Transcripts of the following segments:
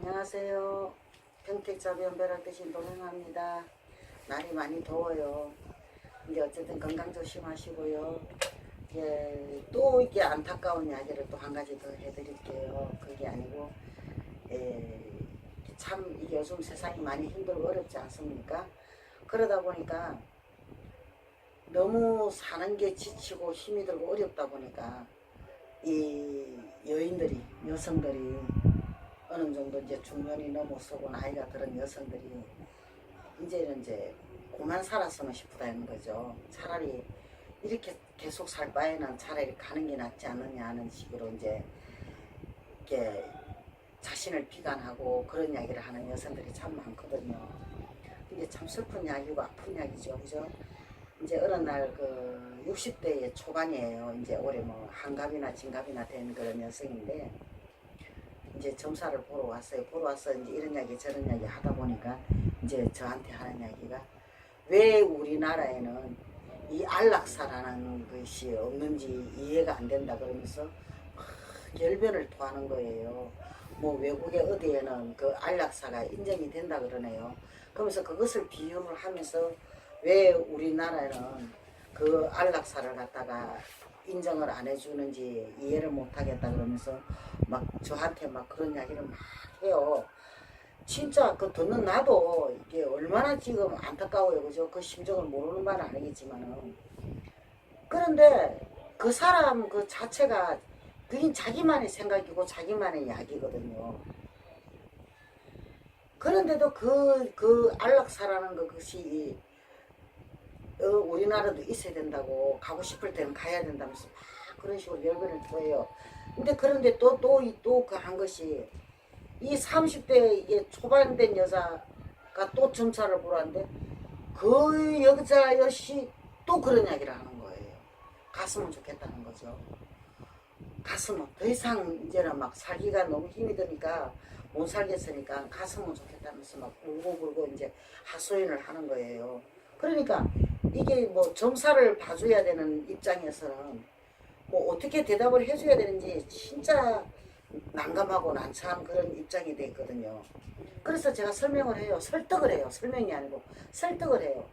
안녕하세요. 평택자변벼락 대신 동행합니다. 날이 많이 더워요. 이제 어쨌든 건강 조심하시고요. 예, 또 이게 안타까운 이야기를 또 한 가지 더 해드릴게요. 그게 아니고, 예, 참 이게 요즘 세상이 많이 힘들고 어렵지 않습니까? 그러다 보니까 너무 사는 게 지치고 힘이 들고 어렵다 보니까 이 여인들이, 여성들이 어느 정도 이제 중년이 넘어서고 나이가 들은 여성들이 이제 그만 살았으면 싶다는 거죠. 차라리 이렇게 계속 살 바에는 차라리 가는 게 낫지 않느냐 하는 식으로 이제 이렇게 자신을 비관하고 그런 이야기를 하는 여성들이 참 많거든요. 이게 참 슬픈 이야기고 아픈 이야기죠, 그죠? 이제 어느 날 그 60대의 초반이에요. 이제 올해 뭐 한갑이나 진갑이나 된 그런 여성인데 이제 점사를 보러 왔어요. 보러 와서 이제 이런 이야기 저런 이야기 하다 보니까 이제 저한테 하는 이야기가 왜 우리나라에는 이 안락사라는 것이 없는지 이해가 안 된다 그러면서 막 결변을 토하는 거예요. 뭐 외국의 어디에는 그 안락사가 인정이 된다 그러네요. 그러면서 그것을 비유를 하면서 왜 우리나라에는 그 안락사를 갖다가 인정을 안 해주는지 이해를 못하겠다 그러면서 막 저한테 막 그런 이야기를 막 해요. 진짜 그 듣는 나도 이게 얼마나 지금 안타까워요, 그죠? 그 심정을 모르는 바는 아니겠지만은. 그런데 그 사람 그 자체가 그게 자기만의 생각이고 자기만의 이야기거든요. 그런데도 그 안락사라는 그것이 우리나라도 있어야 된다고 가고 싶을 때는 가야 된다면서 막 그런 식으로 열변을 토해요. 근데 그런데 또 그 한 것이 이 30대 이게 초반 된 여자가 또 점차를 보러 왔는데 그 여자 역시 또 그런 이야기를 하는 거예요. 갔으면 좋겠다는 거죠. 갔으면 더 이상 이제는 막 살기가 너무 힘이 드니까 못 살겠으니까 갔으면 좋겠다면서 막 울고 이제 하소연을 하는 거예요. 그러니까 이게 뭐 점사를 봐줘야 되는 입장에서는 뭐 어떻게 대답을 해줘야 되는지 진짜 난감하고 난처한 그런 입장이 돼 있거든요. 그래서 제가 설명을 해요. 설득을 해요. 설명이 아니고 설득을 해요.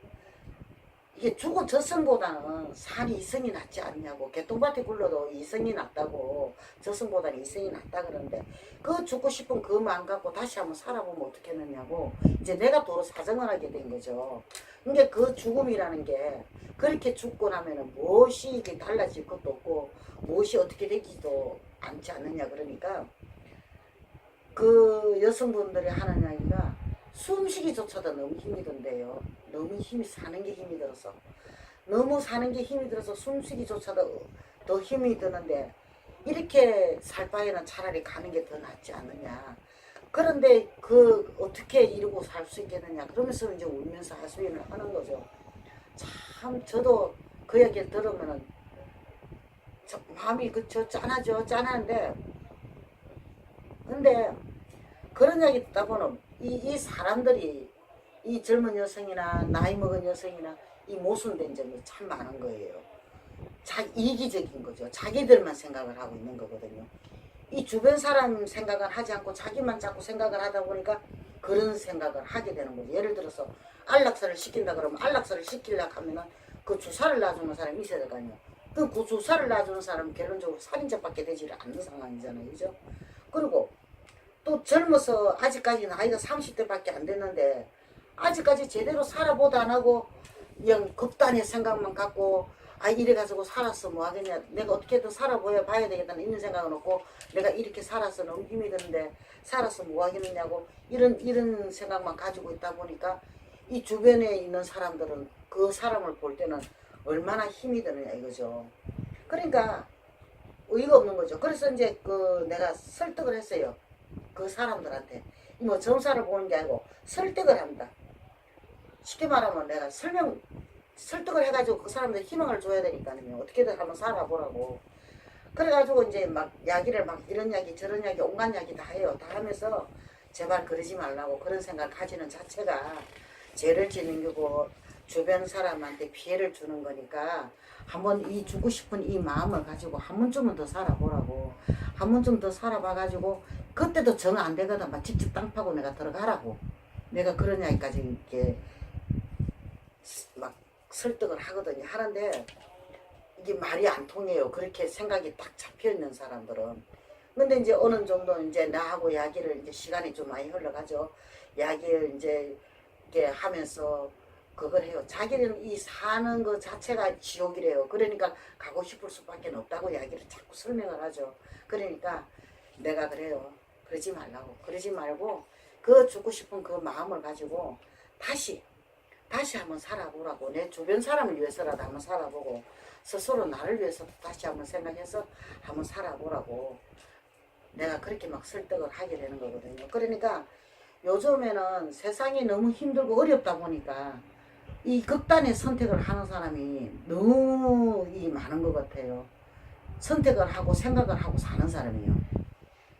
이게 죽은 저승보다는 산이 이성이 낫지 않냐고. 개똥밭에 굴러도 이성이 낫다고. 저승보다는 이성이 낫다 그러는데 그 죽고 싶은 그 마음 갖고 다시 한번 살아보면 어떻겠느냐고. 이제 내가 도로 사정을 하게 된 거죠. 그러니까 그 죽음이라는 게 그렇게 죽고 나면은 무엇이 이게 달라질 것도 없고 무엇이 어떻게 되지도 않지 않느냐. 그러니까 그 여성분들이 하는 이야기가 숨쉬기조차도 너무 힘이 든대요. 너무 힘이 사는 게 힘이 들어서 너무 사는 게 힘이 들어서 숨쉬기조차도 더 힘이 드는데 이렇게 살 바에는 차라리 가는 게 더 낫지 않느냐. 그런데 그 어떻게 이러고 살 수 있겠느냐. 그러면서 이제 울면서 하소연을 하는 거죠. 참 저도 그 얘기를 들으면은 마음이 그저 짠하죠. 짠한데 근데 그런 이야기 듣다 보면 이 사람들이 이 젊은 여성이나 나이 먹은 여성이나 이 모순된 점이 참 많은 거예요. 이기적인 거죠. 자기들만 생각을 하고 있는 거거든요. 이 주변 사람 생각을 하지 않고 자기만 자꾸 생각을 하다 보니까 그런 생각을 하게 되는 거죠. 예를 들어서 안락사를 시킨다 그러면 안락사를 시키려고 하면은 그 주사를 놔주는 사람이 있어야 될 거 아니에요. 그 주사를 놔주는 사람은 결론적으로 살인자밖에 되지 않는 상황이잖아요. 그죠? 그리고 또 젊어서 아직까지 나이가 30대밖에 안 됐는데 아직까지 제대로 살아보도 안 하고 그냥 극단의 생각만 갖고 아 이래가지고 살았어 뭐 하겠냐 내가 어떻게든 살아봐야 되겠다는 이런 생각은 없고 내가 이렇게 살아서 너무 힘이 드는데 살아서 뭐 하겠느냐고 이런 생각만 가지고 있다 보니까 이 주변에 있는 사람들은 그 사람을 볼 때는 얼마나 힘이 드느냐 이거죠. 그러니까 의의가 없는 거죠. 그래서 이제 그 내가 설득을 했어요. 그 사람들한테 뭐 점사를 보는 게 아니고 설득을 합니다. 쉽게 말하면 내가 설득을 해가지고 그 사람들 희망을 줘야 되니까요. 어떻게든 한번 살아보라고. 그래가지고 이제 막 이야기를 막 이런 이야기 저런 이야기 온갖 이야기 다 해요. 다 하면서 제발 그러지 말라고 그런 생각을 가지는 자체가 죄를 짓는 거고 주변 사람한테 피해를 주는 거니까 한번 이 주고 싶은 이 마음을 가지고 한 번쯤은 더 살아보라고. 한 번쯤 더 살아봐가지고 그때도 정 안 되거든. 막 직접 땅 파고 내가 들어가라고. 내가 그런 이야기까지 이렇게 막 설득을 하거든요. 하는데 이게 말이 안 통해요. 그렇게 생각이 딱 잡혀 있는 사람들은. 근데 이제 어느 정도 이제 나하고 이야기를 이제 시간이 좀 많이 흘러가죠. 이야기를 이제 이렇게 하면서 그걸 해요. 자기는 이 사는 것 자체가 지옥이래요. 그러니까 가고 싶을 수밖에 없다고 이야기를 자꾸 설명을 하죠. 그러니까 내가 그래요. 그러지 말라고. 그러지 말고 그 죽고 싶은 그 마음을 가지고 다시 한번 살아보라고. 내 주변 사람을 위해서라도 한번 살아보고 스스로 나를 위해서 다시 한번 생각해서 한번 살아보라고. 내가 그렇게 막 설득을 하게 되는 거거든요. 그러니까 요즘에는 세상이 너무 힘들고 어렵다 보니까 이 극단의 선택을 하는 사람이 너무 많은 것 같아요. 선택을 하고 생각을 하고 사는 사람이요.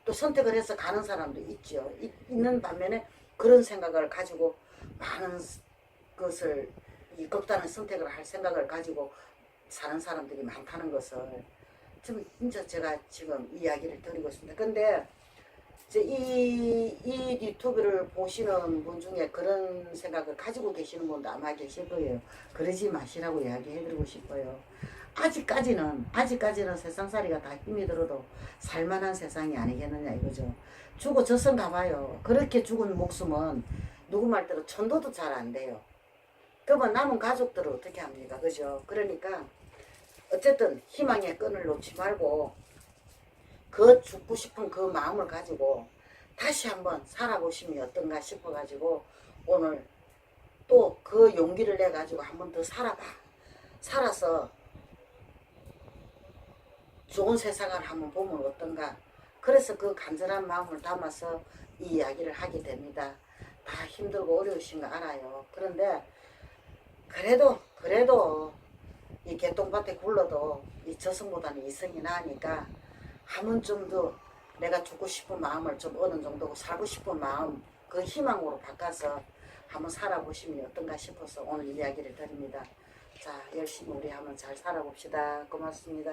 또 선택을 해서 가는 사람도 있죠. 있는 반면에 그런 생각을 가지고 많은 것을 이 극단의 선택을 할 생각을 가지고 사는 사람들이 많다는 것을 좀 진짜 제가 지금 이야기를 드리고 있습니다. 근데 이제 이 유튜브를 보시는 분 중에 그런 생각을 가지고 계시는 분도 아마 계실 거예요. 그러지 마시라고 이야기해드리고 싶어요. 아직까지는 세상살이가 다 힘이 들어도 살만한 세상이 아니겠느냐 이거죠. 죽어 졌은가 봐요. 그렇게 죽은 목숨은 누구 말대로 천도도 잘 안 돼요. 그러면 남은 가족들을 어떻게 합니까? 그죠? 그러니까 어쨌든 희망의 끈을 놓지 말고 그 죽고 싶은 그 마음을 가지고 다시 한번 살아보시면 어떤가 싶어가지고 오늘 또 그 용기를 내가지고 한번 더 살아봐. 살아서 좋은 세상을 한번 보면 어떤가. 그래서 그 간절한 마음을 담아서 이 이야기를 하게 됩니다. 다 힘들고 어려우신 거 알아요. 그런데 그래도 이 개똥밭에 굴러도 이 저승보다는 이승이 나으니까 한 번쯤 더 내가 죽고 싶은 마음을 좀 어느 정도 살고 싶은 마음 그 희망으로 바꿔서 한번 살아보시면 어떤가 싶어서 오늘 이야기를 드립니다. 자, 열심히 우리 한번 잘 살아봅시다. 고맙습니다.